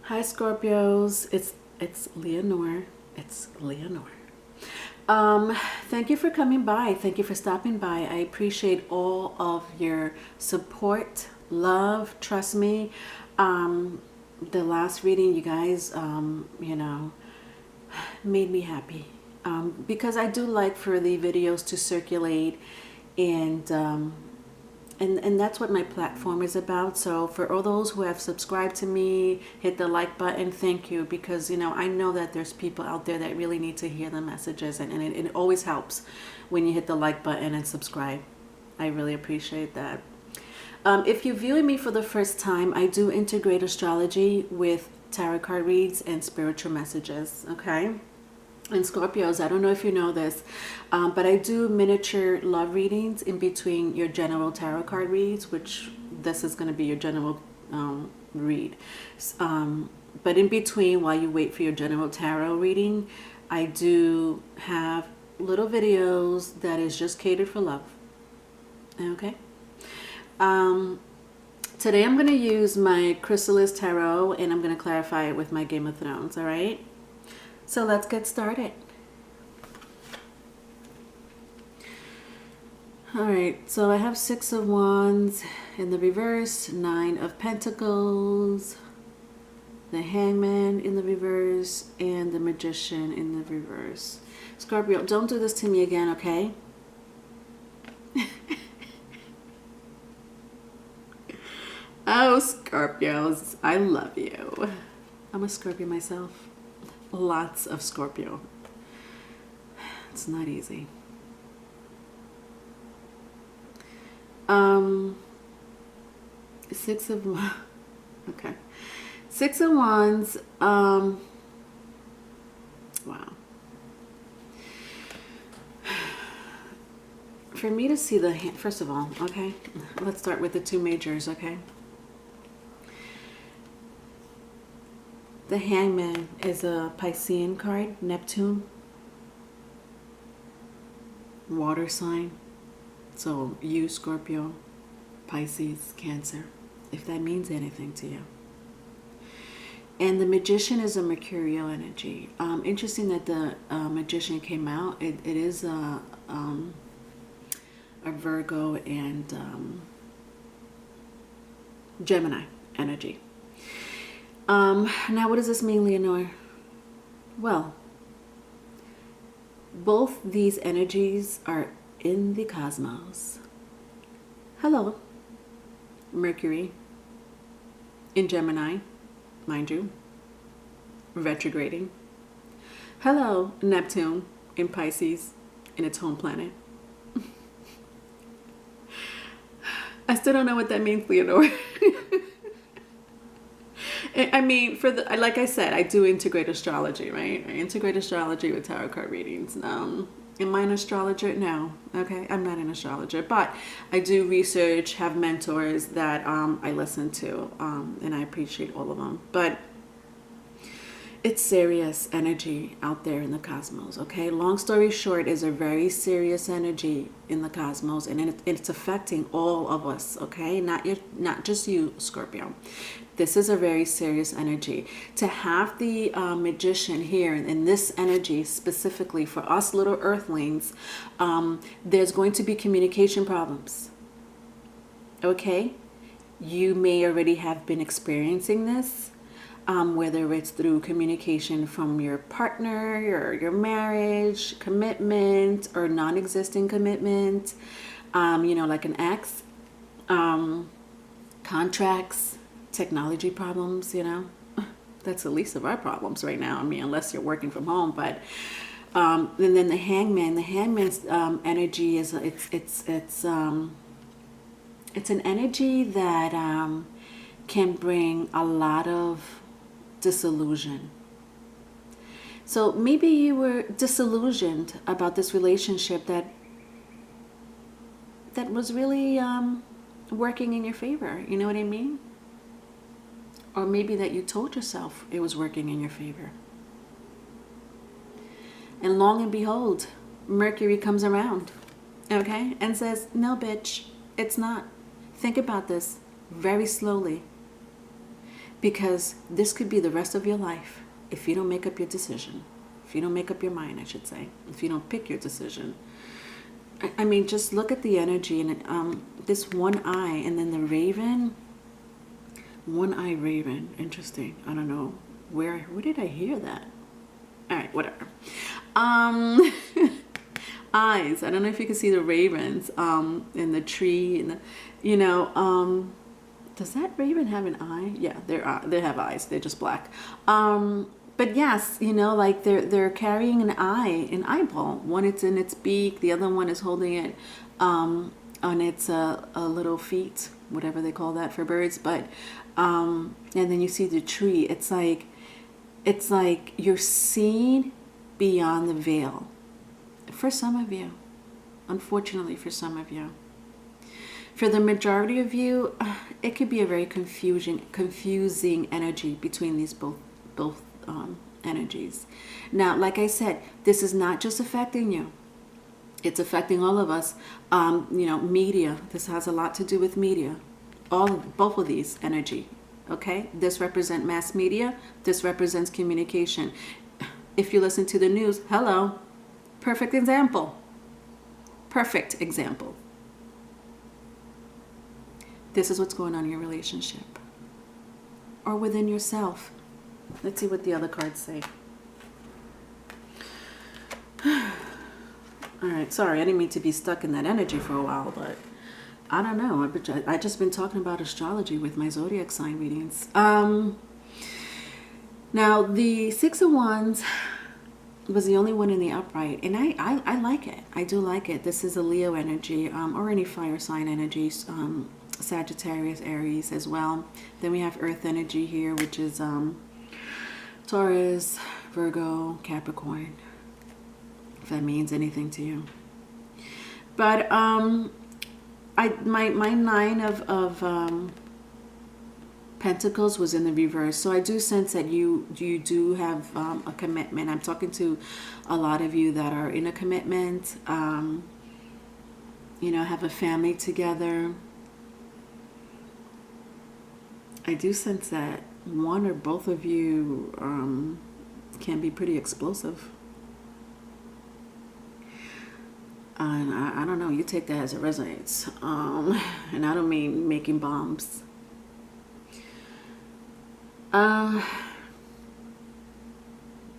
Hi Scorpios, it's Leonore. It's Leonore. Thank you for coming by. Thank you for stopping by. I appreciate all of your support, love. Trust me. The last reading, you guys, made me happy. Because I do like for the videos to circulate and that's what my platform is about. So for all those who have subscribed to me, hit the like button, thank you, because I know that there's people out there that really need to hear the messages, and it always helps when you hit the like button and subscribe. I really appreciate that. If you're viewing me for the first time, I do integrate astrology with tarot card reads and spiritual messages, okay? And Scorpios, I don't know if you know this, but I do miniature love readings in between your general tarot card reads, which this is going to be your general read. But in between, while you wait for your general tarot reading, I do have little videos that is just catered for love. Okay. Today I'm going to use my Chrysalis Tarot, and I'm going to clarify it with my Game of Thrones, all right? So let's get started. All right, so I have 6 of Wands in the reverse, 9 of Pentacles, the Hangman in the reverse, and the Magician in the reverse. Scorpio, don't do this to me again, okay? Oh, Scorpios, I love you. I'm a Scorpio myself. Lots of Scorpio. It's not easy. 6 of okay. 6 of Wands. Wow. For me to see the hand, first of all, okay, let's start with the 2 majors, okay? The Hangman is a Piscean card, Neptune, water sign. So you, Scorpio, Pisces, Cancer, if that means anything to you. And the Magician is a Mercurial energy. Interesting that the Magician came out. It is a Virgo and Gemini energy. Now what does this mean, Leonore? Well, both these energies are in the cosmos. Hello, Mercury in Gemini, mind you, retrograding. Hello, Neptune in Pisces, in its home planet. I still don't know what that means, Leonore. I mean, like I said, I do integrate astrology, right? I integrate astrology with tarot card readings. Am I an astrologer? No. Okay, I'm not an astrologer, but I do research, have mentors that I listen to, and I appreciate all of them. But it's serious energy out there in the cosmos, okay? Long story short, is a very serious energy in the cosmos, and it's affecting all of us, okay? Not just you, Scorpio. This is a very serious energy. To have the Magician here in this energy specifically for us little earthlings, there's going to be communication problems, okay? You may already have been experiencing this. Whether it's through communication from your partner, your marriage, commitment, or non-existing commitment, like an ex, contracts, technology problems, that's the least of our problems right now. I mean, unless you're working from home, but and then the Hangman's energy is it's an energy that can bring a lot of disillusion. So maybe you were disillusioned about this relationship that was really working in your favor. You know what I mean? Or maybe that you told yourself it was working in your favor. And long and behold, Mercury comes around, okay, and says, no, bitch, it's not. Think about this very slowly. because this could be the rest of your life if you don't make up your decision. If you don't make up your mind, I should say. If you don't pick your decision. I mean, just look at the energy and this one eye and then the raven. One eye raven. Interesting. I don't know. Where did I hear that? All right, whatever. Eyes. I don't know if you can see the ravens in the tree and the, does that raven have an eye? Yeah, they have eyes. They're just black. But yes, like they're carrying an eyeball. One it's in its beak, the other one is holding it on its little feet, whatever they call that for birds. But and then you see the tree. It's like you're seeing beyond the veil. For some of you, unfortunately, for some of you. For the majority of you, it could be a very confusing energy between these both energies. Now, like I said, this is not just affecting you. It's affecting all of us. Media. This has a lot to do with media. Both of these energy. Okay? This represents mass media. This represents communication. If you listen to the news, hello. Perfect example. Perfect example. This is what's going on in your relationship or within yourself. Let's see what the other cards say. All right, sorry, I didn't mean to be stuck in that energy for a while, but I don't know. I've just been talking about astrology with my zodiac sign readings. Now, the Six of Wands was the only one in the upright, and I like it. I do like it. This is a Leo energy, or any fire sign energies. Sagittarius, Aries as well. Then we have earth energy here, which is Taurus, Virgo, Capricorn, if that means anything to you. But my nine of Pentacles was in the reverse, so I do sense that you do have a commitment. I'm talking to a lot of you that are in a commitment, have a family together. I do sense that one or both of you can be pretty explosive. And I don't know, you take that as it resonates. And I don't mean making bombs.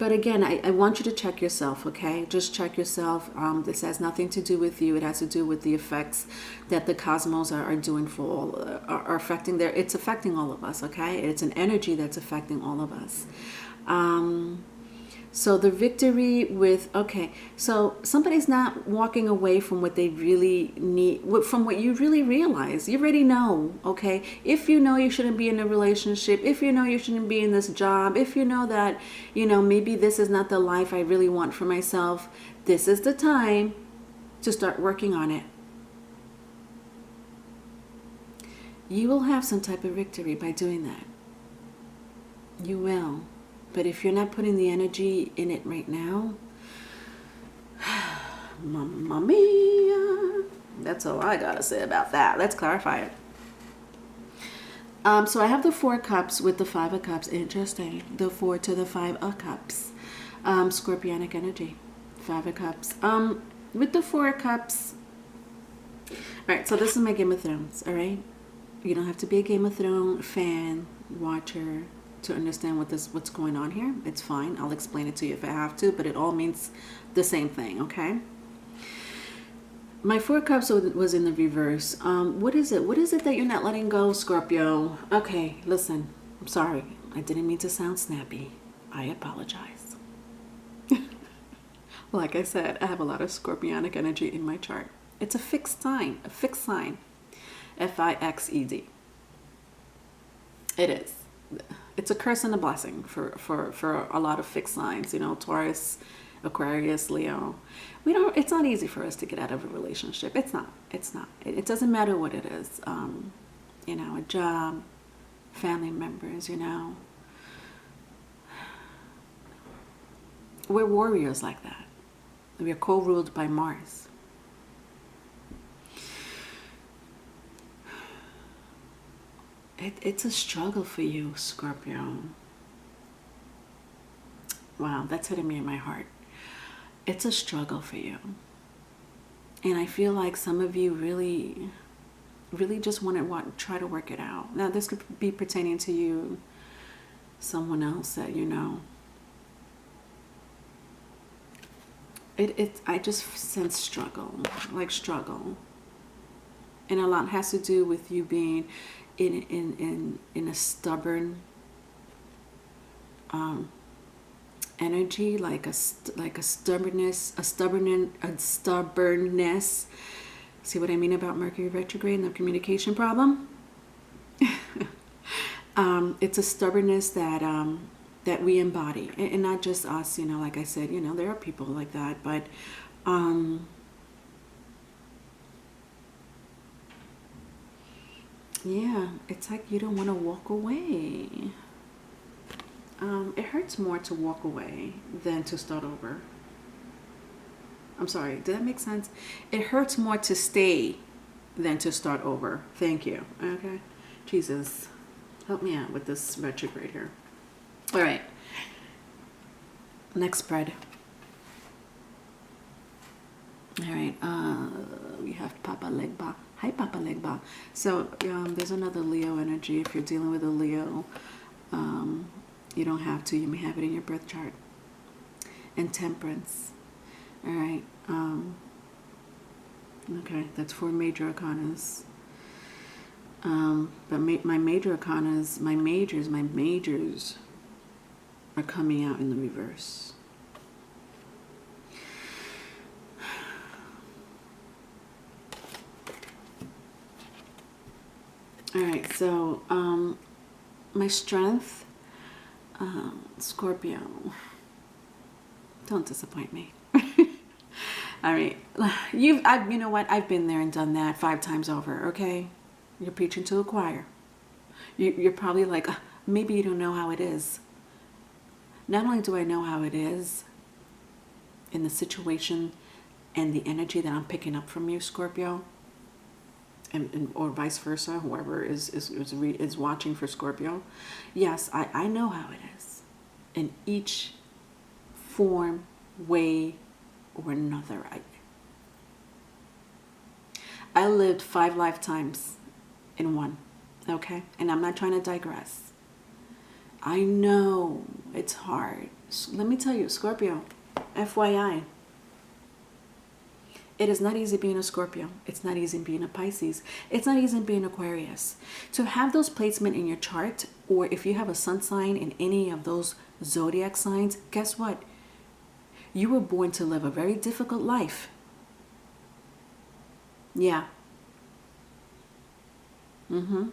But again, I want you to check yourself, okay? Just check yourself. This has nothing to do with you. It has to do with the effects that the cosmos are doing for all, are affecting it's affecting all of us, okay? It's an energy that's affecting all of us. So the victory with, okay, so somebody's not walking away from what they really need, from what you really realize. You already know, okay? If you know you shouldn't be in a relationship, if you know you shouldn't be in this job, if you know that, maybe this is not the life I really want for myself, this is the time to start working on it. You will have some type of victory by doing that. You will. But if you're not putting the energy in it right now, mamma mia, that's all I gotta say about that. Let's clarify it. So I have the Four of Cups with the Five of Cups. Interesting. The Four to the Five of Cups. Scorpionic energy. Five of Cups. With the Four of Cups. All right, so this is my Game of Thrones, all right? You don't have to be a Game of Thrones fan, watcher, to understand what's going on here. It's fine. I'll explain it to you if I have to, but it all means the same thing, okay? My Four of Cups was in the reverse. What is it? What is it that you're not letting go, Scorpio? Okay, listen. I'm sorry. I didn't mean to sound snappy. I apologize. Like I said, I have a lot of scorpionic energy in my chart. It's a fixed sign. A fixed sign. F-I-X-E-D. It is. It's a curse and a blessing for a lot of fixed signs, Taurus, Aquarius, Leo. It's not easy for us to get out of a relationship. It's not. It doesn't matter what it is. A job, family members, We're warriors like that. We are co-ruled by Mars. It's a struggle for you, Scorpio. Wow, that's hitting me in my heart. It's a struggle for you. And I feel like some of you really, really just want to try to work it out. Now, this could be pertaining to you, someone else that you know. I just sense struggle, like struggle. And a lot has to do with you being in a stubborn energy, like a stubbornness. See what I mean about Mercury retrograde and the communication problem? It's a stubbornness that we embody, and not just us. Like I said, there are people like that, but yeah, it's like you don't want to walk away. It hurts more to walk away than to start over. I'm sorry, did that make sense? It hurts more to stay than to start over. Thank you. Okay. Jesus, help me out with this retrograde here. All right. Next spread. All right. We have Papa Legba. Hi, Papa Legba. So there's another Leo energy. If you're dealing with a Leo, you don't have to. You may have it in your birth chart. And Temperance. All right. Okay, that's 4 major arcanas. But my major arcanas, my majors are coming out in the reverse. All right, so my strength, Scorpio, don't disappoint me. All right, you know what? I've been there and done that 5 times over. Okay, you're preaching to a choir. You're probably like, maybe you don't know how it is. Not only do I know how it is in the situation and the energy that I'm picking up from you, Scorpio, and or vice versa, whoever is watching for Scorpio. Yes, I know how it is in each form, way, or another. I lived 5 lifetimes in one. Okay, and I'm not trying to digress. I know it's hard. Let me tell you, Scorpio, FYI, it is not easy being a Scorpio. It's not easy being a Pisces. It's not easy being Aquarius. To have those placement in your chart, or if you have a sun sign in any of those zodiac signs, guess what? You were born to live a very difficult life. Yeah. Mm-hmm.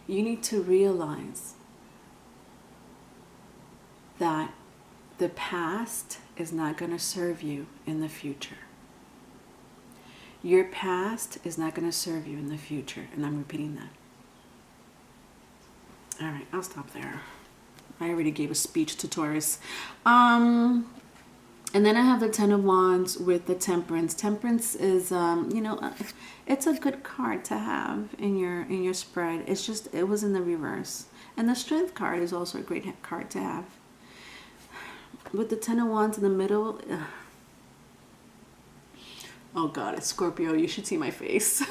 You need to realize that the past is not going to serve you in the future. Your past is not going to serve you in the future. And I'm repeating that. All right, I'll stop there. I already gave a speech to Taurus. And then I have the 10 of Wands with the Temperance. Temperance is, it's a good card to have in your spread. It's just, it was in the reverse. And the Strength card is also a great card to have. With the 10 of Wands in the middle, oh God, it's Scorpio. You should see my face.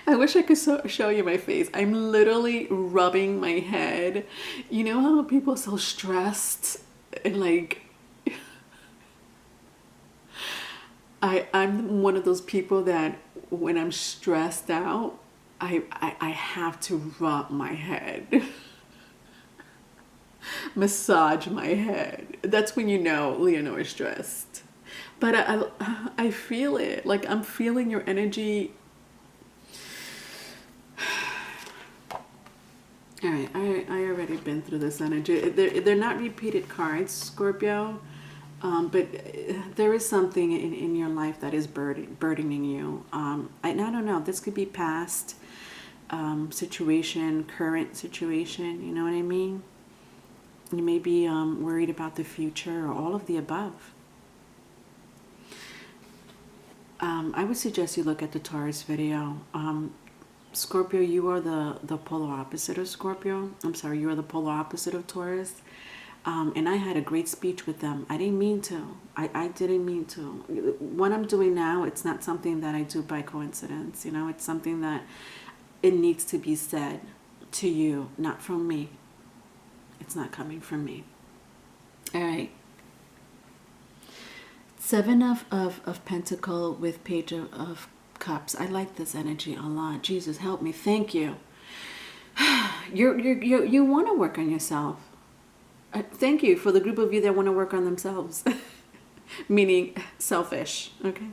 I wish I could show you my face. I'm literally rubbing my head. You know how people are so stressed and like, I'm one of those people that when I'm stressed out, I have to rub my head. Massage my head. That's when you know Leonore is stressed. But I feel it. Like I'm feeling your energy. All right, I already been through this energy. They're not repeated cards, Scorpio, but there is something in your life that is burdening you. I don't know. This could be past situation, current situation. You know what I mean? You may be worried about the future, or all of the above. I would suggest you look at the Taurus video. Scorpio, you are the polar opposite of Scorpio. I'm sorry, you are the polar opposite of Taurus. And I had a great speech with them. I didn't mean to. I didn't mean to. What I'm doing now, it's not something that I do by coincidence. You know, it's something that it needs to be said to you, not from me. It's not coming from me. All right. Seven of Pentacle with Page of Cups. I like this energy a lot. Jesus, help me. Thank you. You want to work on yourself. Thank you for the group of you that want to work on themselves. Meaning selfish. Okay.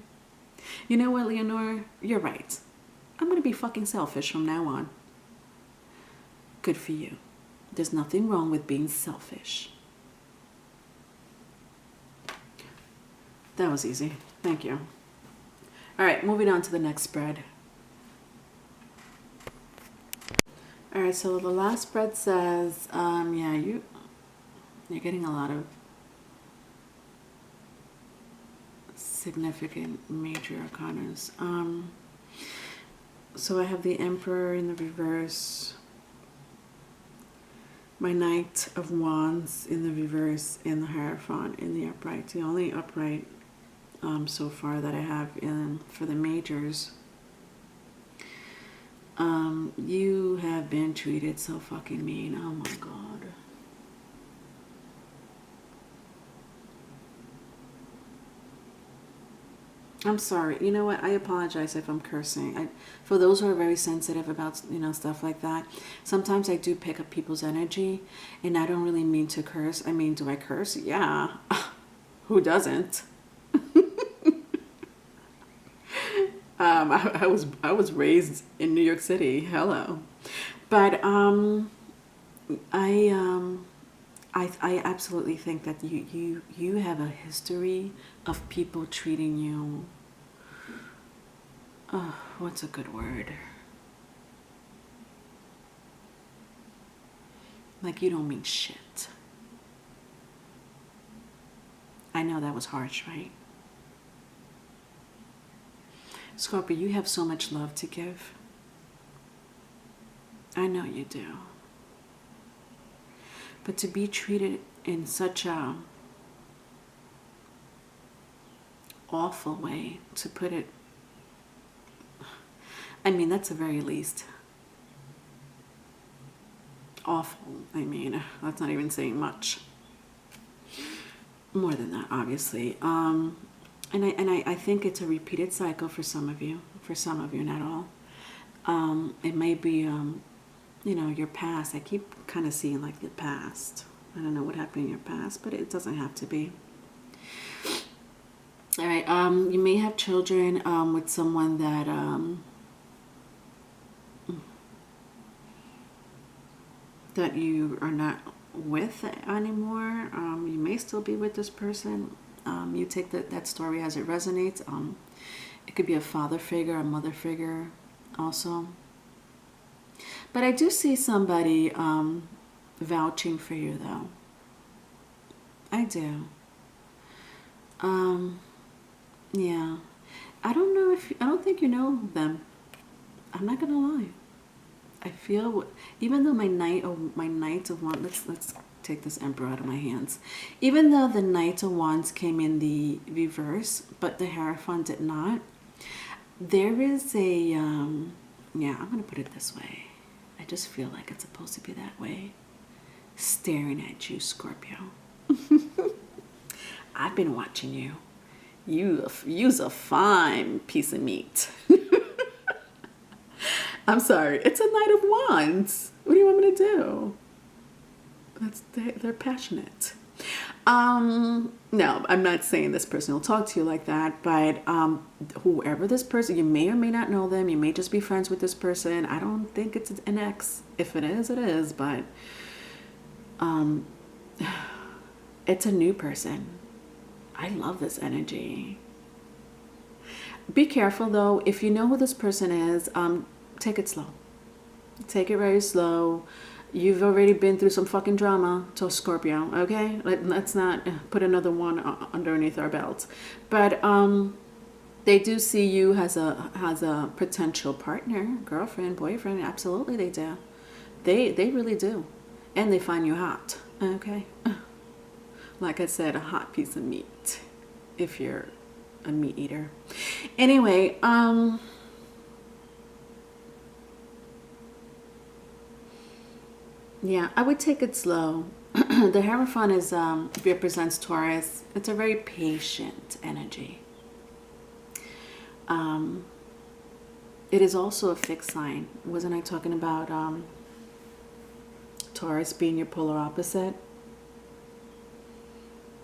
You know what, Leonore? You're right. I'm going to be fucking selfish from now on. Good for you. There's nothing wrong with being selfish. That was easy. Thank you. All right, moving on to the next spread. All right, so the last spread says, yeah, you're getting a lot of significant major arcanas. So I have the Emperor in the reverse, my Knight of Wands in the reverse, and the Hierophant in the upright. The only upright so far that I have for the majors. You have been treated so fucking mean. Oh my God. I'm sorry. You know what? I apologize if I'm cursing. For those who are very sensitive about, you know, stuff like that, sometimes I do pick up people's energy, and I don't really mean to curse. I mean, do I curse? Yeah. Who doesn't? I was raised in New York City. Hello. But I absolutely think that you have a history of people treating you, what's a good word? Like you don't mean shit. I know that was harsh, right? Scorpio, you have so much love to give. I know you do. But to be treated in such a awful way, to put it, I mean, that's the very least. Awful. I mean, that's not even saying much. More than that, obviously. And I think it's a repeated cycle for some of you. For some of you, not all. It may be, you know, your past. I keep kind of seeing like the past. I don't know what happened in your past, but it doesn't have to be. All right. You may have children with someone that that you are not with anymore. You may still be with this person. You take that story as it resonates. It could be a father figure, a mother figure also. But I do see somebody vouching for you, though. I do. Yeah. I don't think you know them. I'm not gonna lie. I feel, even though my Knight of Wands, let's take this Emperor out of my hands. Even though the Knight of Wands came in the reverse, but the Hierophant did not, there is a, yeah, I'm going to put it this way. I just feel like it's supposed to be that way. Staring at you, Scorpio. I've been watching you. You's a fine piece of meat. I'm sorry. It's a Knight of Wands. What do you want me to do? They're passionate. No, I'm not saying this person will talk to you like that, but whoever this person, you may or may not know them. You may just be friends with this person. I don't think it's an ex. If it is, it is. But it's a new person. I love this energy. Be careful though. If you know who this person is, take it slow. Take it very slow. You've already been through some fucking drama, to Scorpio, okay? Let's not put another one underneath our belts. But they do see you as a potential partner, girlfriend, boyfriend. Absolutely, they do. They really do, and they find you hot. Okay, like I said, a hot piece of meat if you're a meat eater. Anyway, yeah, I would take it slow. The Hierophant is represents Taurus. It's a very patient energy. It is also a fixed sign. Wasn't I talking about Taurus being your polar opposite?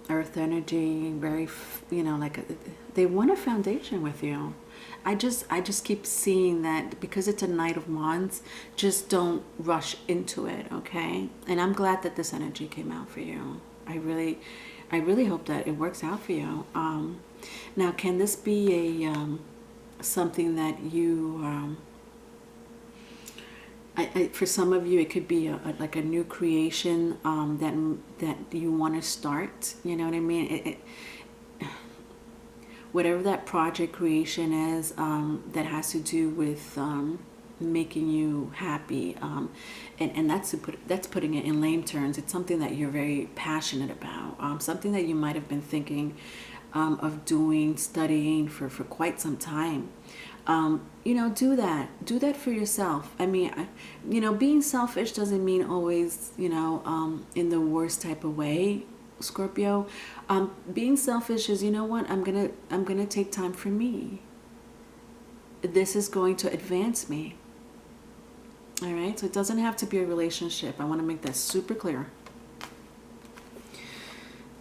Earth energy, very, you know, like they want a foundation with you. I just keep seeing that because it's a Knight of Wands, just don't rush into it, okay? And I'm glad that this energy came out for you. I really hope that it works out for you. Now, can this be a something that you for some of you, it could be like a new creation that you want to start. You know what I mean? Whatever that project creation is, that has to do with making you happy, and that's putting it in lame terms. It's something that you're very passionate about, something that you might have been thinking of doing, studying for quite some time. You know, do that for yourself. I mean, you know, being selfish doesn't mean always, you know, in the worst type of way, Scorpio. Being selfish is, you know what, I'm gonna take time for me. This is going to advance me. All right, so it doesn't have to be a relationship. I want to make that super clear.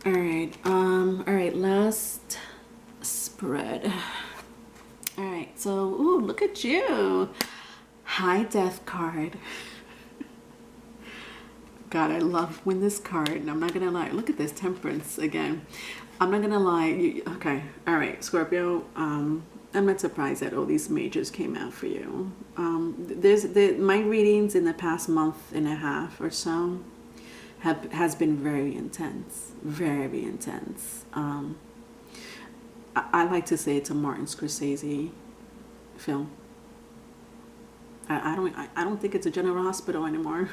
All right, last spread. All right, so, ooh, look at you. High Death card. God, I love when this card, and I'm not going to lie. Look at this, Temperance again. I'm not going to lie. Okay, all right, Scorpio, I'm not surprised that all these majors came out for you. My readings in the past month and a half or so has been very intense, very intense. I like to say it's a Martin Scorsese film. I don't think it's a General Hospital anymore.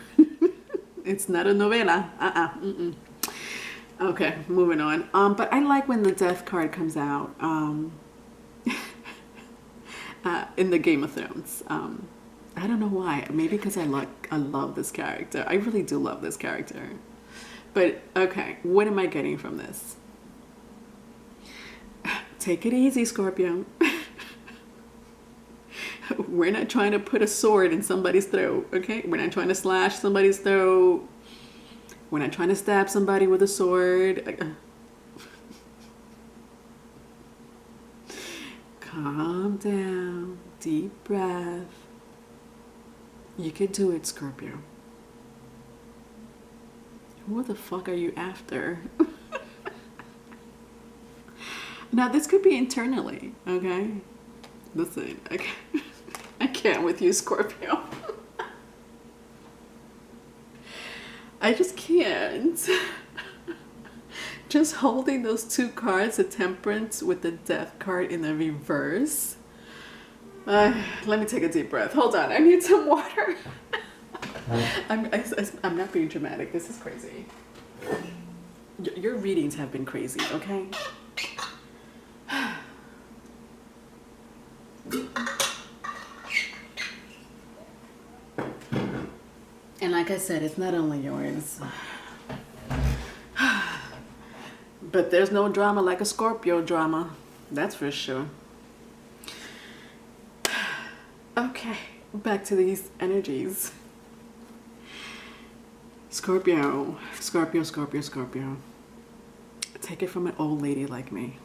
It's not a novela. Okay, moving on. But I like when the Death card comes out in the Game of Thrones. I don't know why. Maybe because I love this character. I really do love this character. But okay, what am I getting from this? Take it easy, Scorpio. We're not trying to put a sword in somebody's throat, okay? We're not trying to slash somebody's throat. We're not trying to stab somebody with a sword. Calm down. Deep breath. You can do it, Scorpio. Who the fuck are you after? Now, this could be internally, okay? Listen, I can't with you, Scorpio. I just can't. Just holding those two cards, the Temperance with the Death card in the reverse. Let me take a deep breath. Hold on, I need some water. I'm not being dramatic. This is crazy. Your readings have been crazy, okay? And like I said, it's not only yours. But there's no drama like a Scorpio drama. That's for sure. Okay, back to these energies. Scorpio, Scorpio, Scorpio, Scorpio. Take it from an old lady like me.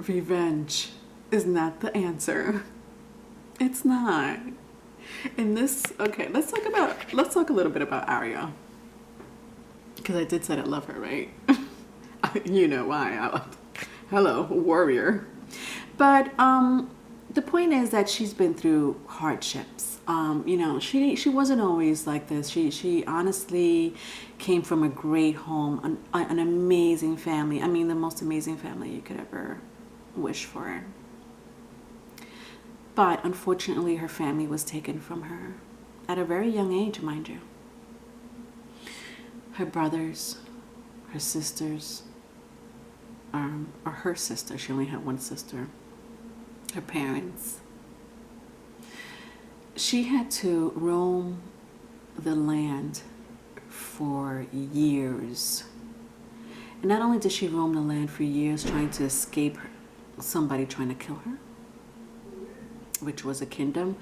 Revenge is not the answer. It's not. In this, okay, let's talk a little bit about Arya. Because I did say I love her, right? You know why. Hello, warrior. But the point is that she's been through hardships. You know, she wasn't always like this. She honestly came from a great home, an amazing family. I mean, the most amazing family you could ever wish for. But unfortunately, her family was taken from her at a very young age, mind you. Her brothers, her sisters, or her sister, she only had one sister, her parents. She had to roam the land for years. And not only did she roam the land for years trying to escape somebody trying to kill her, which was a kingdom,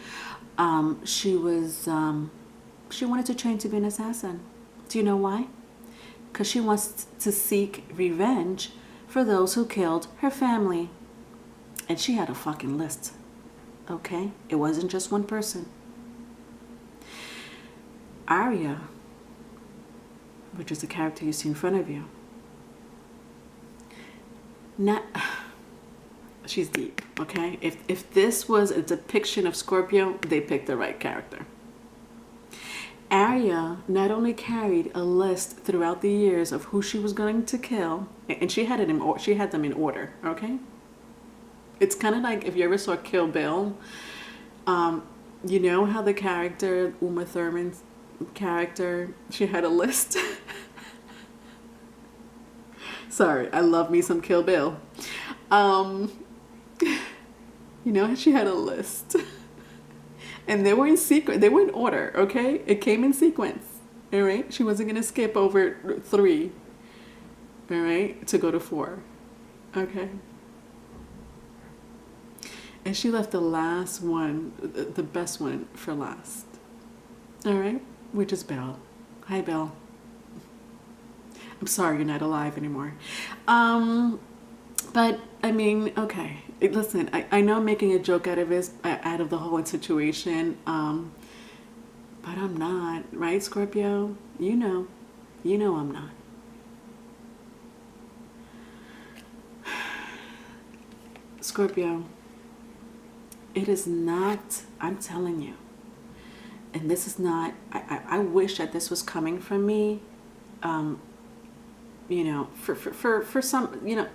she wanted to train to be an assassin. Do you know why? Because she wants to seek revenge for those who killed her family. And she had a fucking list. Okay? It wasn't just one person. Arya, which is the character you see in front of you, she's deep, okay? If this was a depiction of Scorpio, they picked the right character. Arya not only carried a list throughout the years of who she was going to kill, and she had them in order, okay? It's kind of like if you ever saw Kill Bill, you know how the character, Uma Thurman's character, she had a list. Sorry, I love me some Kill Bill. You know, she had a list. And they were in sequence, they were in order, okay? It came in sequence, all right? She wasn't gonna skip over 3, all right, to go to 4, okay? And she left the last one, the best one, for last, all right? Which is Belle. Hi, Belle. I'm sorry you're not alive anymore. But I mean, okay. Listen, I know I'm making a joke out of the whole situation, but I'm not, right, Scorpio? You know I'm not. Scorpio, it is not, I'm telling you, and this is not, I wish that this was coming from me, you know, for some, you know,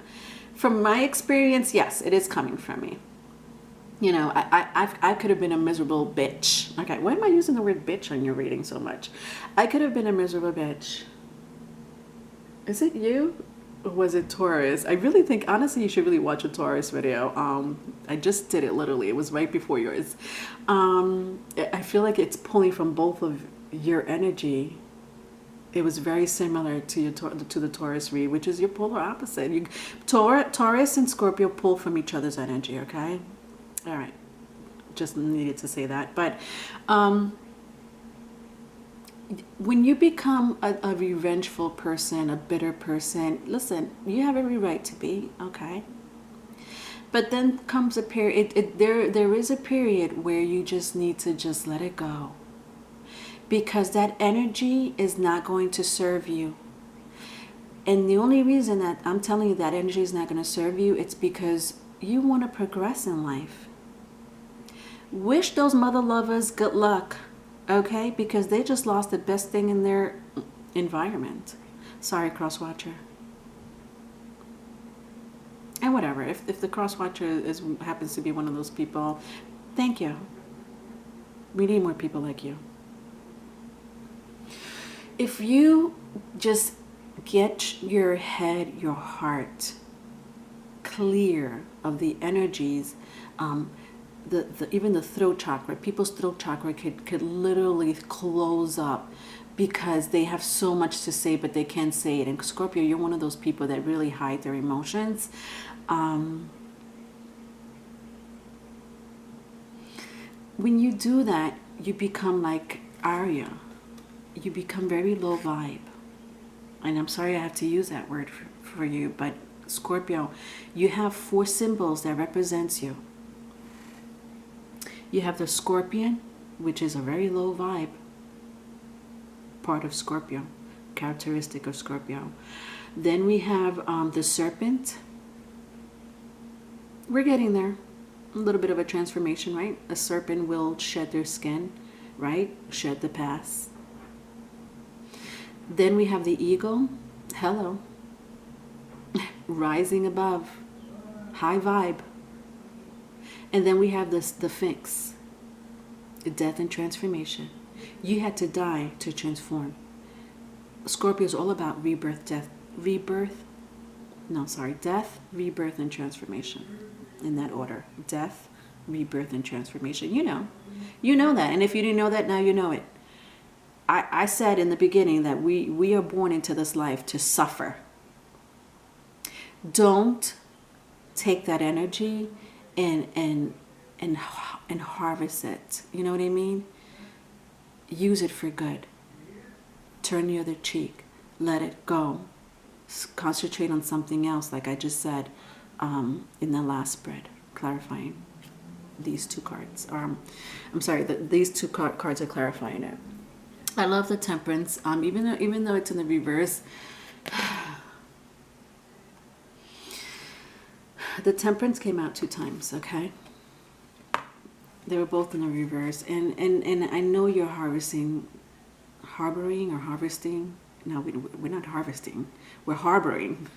from my experience, yes, it is coming from me. You know, I could have been a miserable bitch. Okay, why am I using the word bitch on your reading so much? I could have been a miserable bitch. Is it you? Or was it Taurus? I really think, honestly, you should really watch a Taurus video. I just did it literally. It was right before yours. I feel like it's pulling from both of your energy. It was very similar to the Taurus read, which is your polar opposite. Taurus and Scorpio pull from each other's energy, okay? All right. Just needed to say that. But when you become a revengeful person, a bitter person, listen, you have every right to be, okay? But then comes a period, there is a period where you just need to just let it go. Because that energy is not going to serve you. And the only reason that I'm telling you that energy is not going to serve you, it's because you want to progress in life. Wish those mother lovers good luck, okay? Because they just lost the best thing in their environment. Sorry, cross-watcher. And whatever, if the cross-watcher happens to be one of those people, thank you. We need more people like you. If you just get your head, your heart clear of the energies, even the throat chakra, people's throat chakra could literally close up because they have so much to say, but they can't say it. And Scorpio, you're one of those people that really hide their emotions. When you do that, you become like Arya. You become very low vibe. And I'm sorry I have to use that word for you, but Scorpio, you have 4 symbols that represents you. You have the scorpion, which is a very low vibe, part of Scorpio, characteristic of Scorpio. Then we have the serpent. We're getting there. A little bit of a transformation, right? A serpent will shed their skin, right? Shed the past. Then we have the eagle. Hello. Rising above. High vibe. And then we have the Sphinx. Death and transformation. You had to die to transform. Scorpio is all about rebirth, death, death, rebirth, and transformation. In that order. Death, rebirth, and transformation. You know that. And if you didn't know that, now you know it. I said in the beginning that we are born into this life to suffer. Don't take that energy and harvest it. You know what I mean? Use it for good. Turn the other cheek. Let it go. Concentrate on something else, like I just said in the last spread, clarifying these two cards. These two cards are clarifying it. I love the Temperance. Even though it's in the reverse, the Temperance came out 2 times. Okay, they were both in the reverse, and I know you're harboring or harvesting. No, we're not harvesting. We're harboring.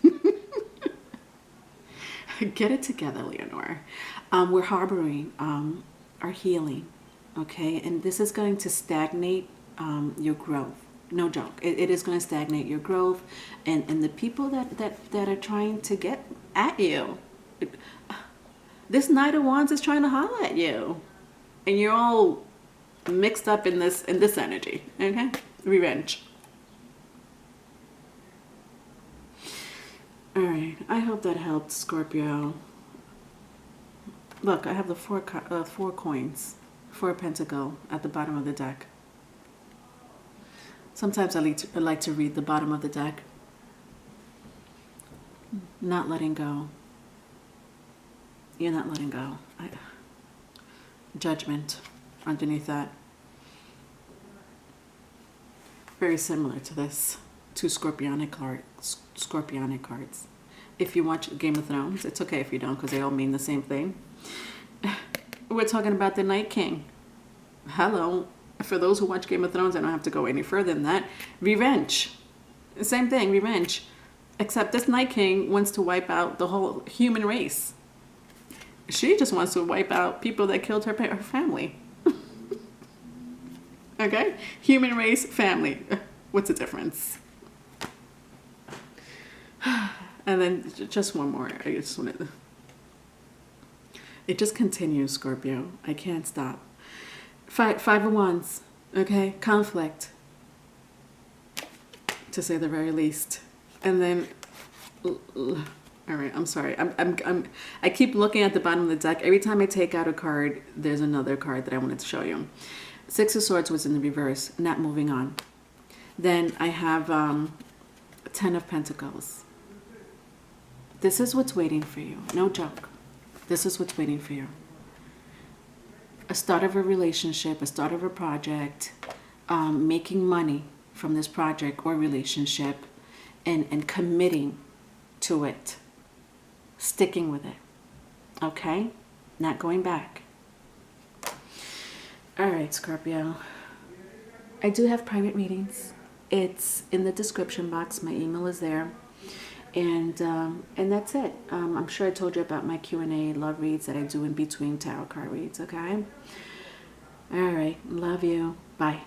Get it together, Leonore. We're harboring our healing. Okay, and this is going to stagnate your growth. No joke. It is going to stagnate your growth, and the people that are trying to get at you. This Knight of Wands is trying to holler at you, and you're all mixed up in this energy. Okay, revenge. All right. I hope that helped, Scorpio. Look, I have the 4 coins, 4 pentacle at the bottom of the deck. Sometimes I like to read the bottom of the deck. Not letting go. You're not letting go. Judgment underneath that. Very similar to this. 2 Scorpionic cards. If you watch Game of Thrones, it's okay if you don't, because they all mean the same thing. We're talking about the Night King. Hello. For those who watch Game of Thrones, I don't have to go any further than that. Revenge. Same thing, revenge. Except this Night King wants to wipe out the whole human race. She just wants to wipe out people that killed her family. Okay? Human race, family. What's the difference? And then just one more. I just wanted. It just continues, Scorpio. I can't stop. 5 of Wands. Okay, conflict, to say the very least. And then, all right. I'm sorry. I keep looking at the bottom of the deck. Every time I take out a card, there's another card that I wanted to show you. 6 of Swords was in the reverse. Not moving on. Then I have 10 of Pentacles. This is what's waiting for you. No joke. This is what's waiting for you. A start of a relationship, a start of a project, making money from this project or relationship, and committing to it. Sticking with it. Okay? Not going back. All right, Scorpio. I do have private readings. It's in the description box. My email is there. And that's it. I'm sure I told you about my Q&A love reads that I do in between tarot card reads, okay? All right. Love you. Bye.